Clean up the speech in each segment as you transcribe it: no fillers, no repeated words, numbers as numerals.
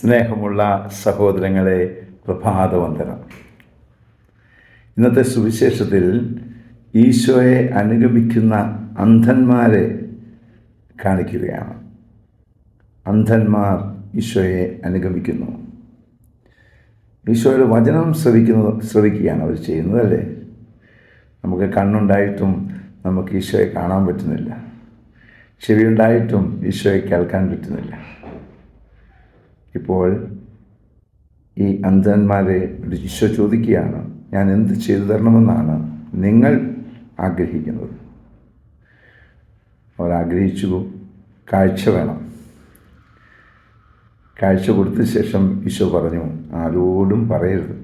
സ്നേഹമുള്ള സഹോദരങ്ങളെ, പ്രഭാതവന്ദനം. ഇന്നത്തെ സുവിശേഷത്തിൽ ഈശോയെ അനുഗമിക്കുന്ന അന്ധന്മാരെ കാണിക്കുകയാണ്. അന്ധന്മാർ ഈശോയെ അനുഗമിക്കുന്നു. ഈശോയുടെ വചനം ശ്രവിക്കുകയാണ് അവർ ചെയ്യുന്നത്, അല്ലേ? നമുക്ക് കണ്ണുണ്ടായിട്ടും നമുക്ക് ഈശോയെ കാണാൻ പറ്റുന്നില്ല. ചെവിയുണ്ടായിട്ടും ഈശോയെ കേൾക്കാൻ പറ്റുന്നില്ല. ഇപ്പോൾ ഈ അന്ധന്മാരെ ഈശോ ചോദിക്കുകയാണ്, ഞാൻ എന്ത് ചെയ്തു തരണമെന്നാണ് നിങ്ങൾ ആഗ്രഹിക്കുന്നത്? അവർ ആഗ്രഹിച്ചു കാഴ്ച വേണം. കാഴ്ച കൊടുത്ത ശേഷം ഈശോ പറഞ്ഞു, ആരോടും പറയരുത്.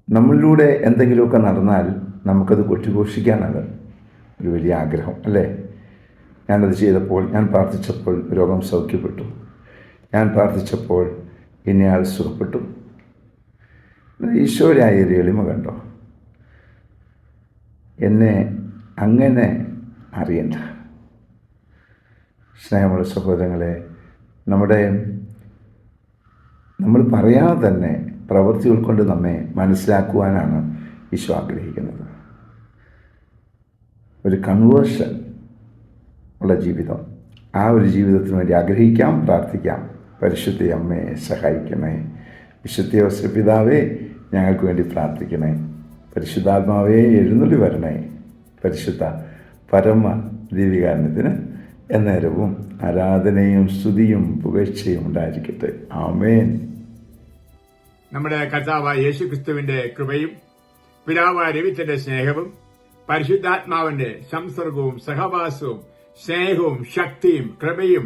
നമ്മളിലൂടെ എന്തെങ്കിലുമൊക്കെ നടന്നാൽ നമുക്കത് കൊട്ടിഘോഷിക്കാനാണ് ഒരു വലിയ ആഗ്രഹം, അല്ലേ? ഞാനത് ചെയ്തപ്പോൾ, ഞാൻ പ്രാർത്ഥിച്ചപ്പോൾ രോഗം സൗഖ്യപ്പെട്ടു, ഞാൻ പ്രാർത്ഥിച്ചപ്പോൾ ഇന്നയാൾ സുഖപ്പെട്ടു. ഈശോയായ ഒരു എളിമ കണ്ടോ? എന്നെ അങ്ങനെ അറിയണ്ട. സ്നേഹമുള്ള സഹോദരങ്ങളെ, നമ്മൾ പറയാതെ തന്നെ പ്രവൃത്തികൾ കൊണ്ട് നമ്മെ മനസ്സിലാക്കുവാനാണ് ഈശോ ആഗ്രഹിക്കുന്നത്. ഒരു കൺവേർഷൻ ഉള്ള ജീവിതം, ആ ഒരു ജീവിതത്തിന് വേണ്ടി ആഗ്രഹിക്കാം, പ്രാർത്ഥിക്കാം. പരിശുദ്ധ അമ്മയെ സഹായിക്കണേ. വിശുദ്ധ യോസേപ്പ് പിതാവേ, ഞങ്ങൾക്ക് വേണ്ടി പ്രാർത്ഥിക്കണേ. പരിശുദ്ധാത്മാവേ, എഴുന്നള്ളി വരണേ. പരിശുദ്ധ പരമ ദീപികാരണത്തിന് എന്നേരവും ആരാധനയും സ്തുതിയും പുകഴ്ചയും ഉണ്ടായിരിക്കട്ടെ. ആമേൻ. നമ്മുടെ കർത്താവായ യേശുക്രിസ്തുവിന്റെ കൃപയും പിതാവായ ദൈവത്തിന്റെ സ്നേഹവും പരിശുദ്ധാത്മാവിന്റെ സംസർഗവും സഹവാസവും സ്നേഹവും ശക്തിയും കൃപയും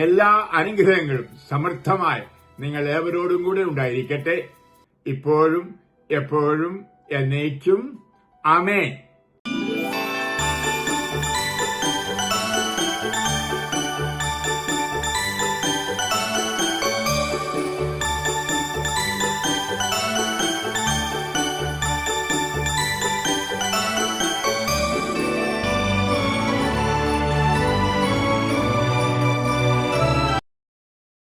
എല്ലാ അനുഗ്രഹങ്ങളും സമൃദ്ധമായി നിങ്ങൾ ഏവരോടും കൂടെ ഉണ്ടായിരിക്കട്ടെ, ഇപ്പോഴും എപ്പോഴും എന്നേക്കും. ആമേൻ.